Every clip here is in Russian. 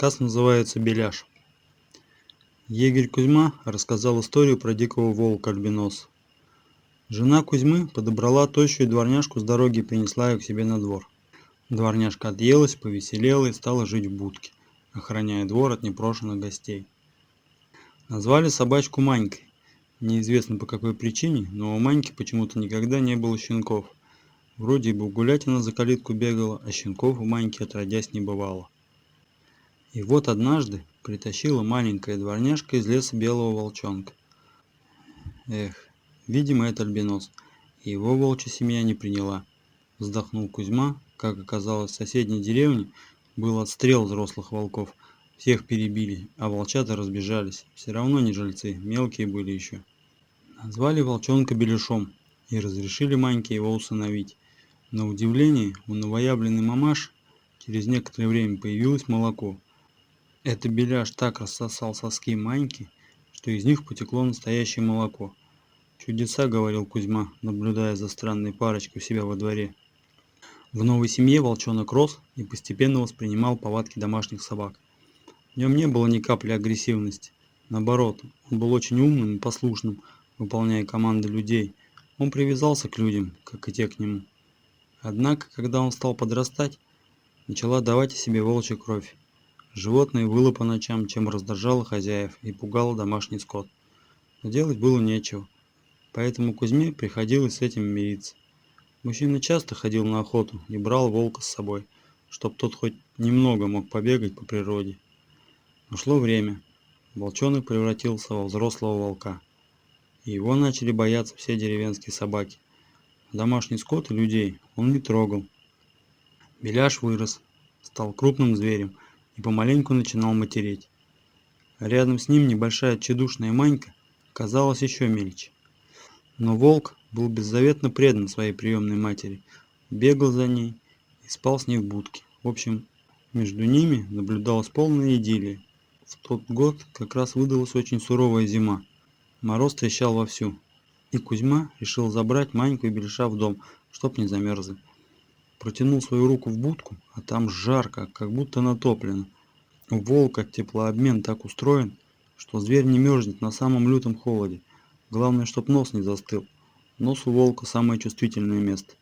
Рассказ называется «Беляш». Егерь Кузьма рассказал историю про дикого волка-альбиноса. Жена Кузьмы подобрала тощую дворняжку с дороги и принесла ее к себе на двор. Дворняжка отъелась, повеселела и стала жить в будке, охраняя двор от непрошенных гостей. Назвали собачку Манькой. Неизвестно по какой причине, но у Маньки почему-то никогда не было щенков. Вроде бы гулять она за калитку бегала, а щенков у Маньки отродясь не бывало. И вот однажды притащила маленькая дворняжка из леса белого волчонка. Эх, видимо, это альбинос. И его волчья семья не приняла. Вздохнул Кузьма. Как оказалось, в соседней деревне был отстрел взрослых волков. Всех перебили, а волчата разбежались. Все равно не жильцы, мелкие были еще. Назвали волчонка Беляшом и разрешили Маньке его усыновить. На удивление, у новоявленной мамаши через некоторое время появилось молоко. Это Беляш так рассосал соски Маньки, что из них потекло настоящее молоко. «Чудеса», — говорил Кузьма, наблюдая за странной парочкой у себя во дворе. В новой семье волчонок рос и постепенно воспринимал повадки домашних собак. В нем не было ни капли агрессивности. Наоборот, он был очень умным и послушным, выполняя команды людей. Он привязался к людям, как и те к нему. Однако, когда он стал подрастать, начала давать о себе волчья кровь. Животное выло по ночам, чем раздражало хозяев и пугало домашний скот. Но делать было нечего, поэтому Кузьме приходилось с этим мириться. Мужчина часто ходил на охоту и брал волка с собой, чтоб тот хоть немного мог побегать по природе. Но шло время. Волчонок превратился во взрослого волка, и его начали бояться все деревенские собаки. Домашний скот и людей он не трогал. Беляш вырос, стал крупным зверем и помаленьку начинал матереть. Рядом с ним небольшая тщедушная Манька казалась еще мельче. Но волк был беззаветно предан своей приемной матери, бегал за ней и спал с ней в будке. В общем, между ними наблюдалась полная идиллия. В тот год как раз выдалась очень суровая зима. Мороз трещал вовсю, и Кузьма решил забрать Маньку и Беляша в дом, чтоб не замерзли. Протянул свою руку в будку, а там жарко, как будто натоплено. У волка теплообмен так устроен, что зверь не мерзнет на самом лютом холоде. Главное, чтоб нос не застыл. Нос у волка самое чувствительное место.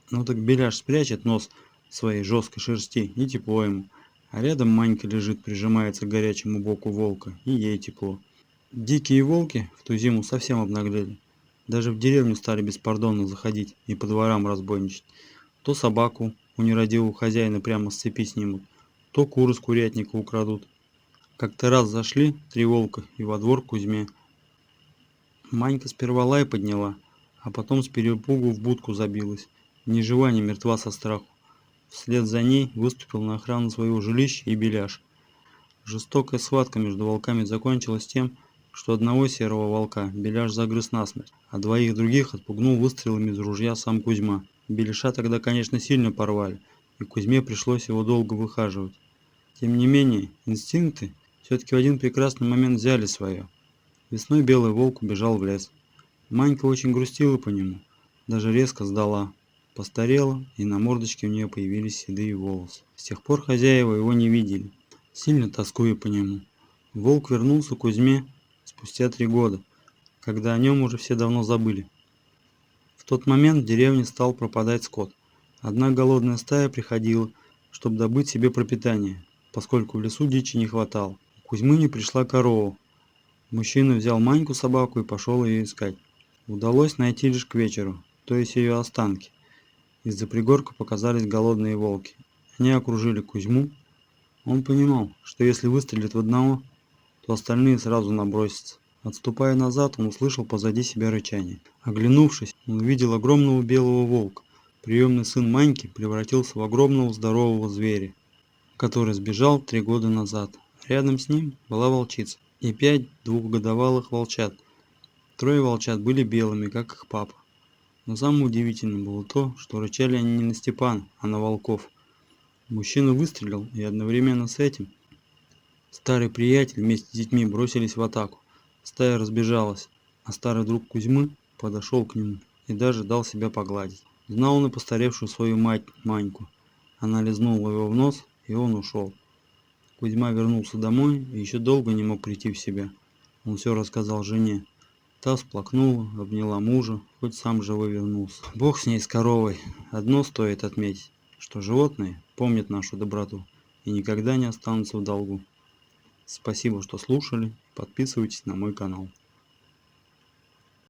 Ну так Беляш спрячет нос в своей жесткой шерсти, и тепло ему. А рядом Манька лежит, прижимается к горячему боку волка, и ей тепло. Дикие волки в ту зиму совсем обнаглели. Даже в деревню стали беспардонно заходить и по дворам разбойничать. То собаку у нерадивого хозяина прямо с цепи снимут, то куры с курятника украдут. Как-то раз зашли 3 волка и во двор к Кузьме. Манька сперва лай подняла, а потом с перепугу в будку забилась. Ни жива, ни мертва со страху. Вслед за ней выступил на охрану своего жилища и Беляш. Жестокая схватка между волками закончилась тем, что одного серого волка Беляш загрыз насмерть, а 2 других отпугнул выстрелами из ружья сам Кузьма. Беляша тогда, конечно, сильно порвали, и Кузьме пришлось его долго выхаживать. Тем не менее, инстинкты все-таки в один прекрасный момент взяли свое. Весной белый волк убежал в лес. Манька очень грустила по нему, даже резко сдала. Постарела, и на мордочке у нее появились седые волосы. С тех пор хозяева его не видели, сильно тоскуя по нему. Волк вернулся к Кузьме спустя 3 года, когда о нем уже все давно забыли. В тот момент в деревне стал пропадать скот. Одна голодная стая приходила, чтобы добыть себе пропитание, поскольку в лесу дичи не хватало. У Кузьмы не пришла корова. Мужчина взял Маньку собаку и пошел ее искать. Удалось найти лишь к вечеру, то есть ее останки. Из-за пригорка показались голодные волки. Они окружили Кузьму. Он понимал, что если выстрелит в одного, то остальные сразу набросятся. Отступая назад, он услышал позади себя рычание. Оглянувшись, он увидел огромного белого волка. Приемный сын Маньки превратился в огромного здорового зверя, который сбежал 3 года назад. Рядом с ним была волчица и 5 двухгодовалых волчат. 3 волчат были белыми, как их папа. Но самое удивительное было то, что рычали они не на Степана, а на волков. Мужчина выстрелил, и одновременно с этим старый приятель вместе с детьми бросились в атаку. Стая разбежалась, а старый друг Кузьмы подошел к нему и даже дал себя погладить. Знал он и постаревшую свою мать Маньку. Она лизнула его в нос, и он ушел. Кузьма вернулся домой и еще долго не мог прийти в себя. Он все рассказал жене. Та всплакнула, обняла мужа, хоть сам живой вернулся. Бог с ней, с коровой. Одно стоит отметить, что животные помнят нашу доброту и никогда не останутся в долгу. Спасибо, что слушали. Подписывайтесь на мой канал.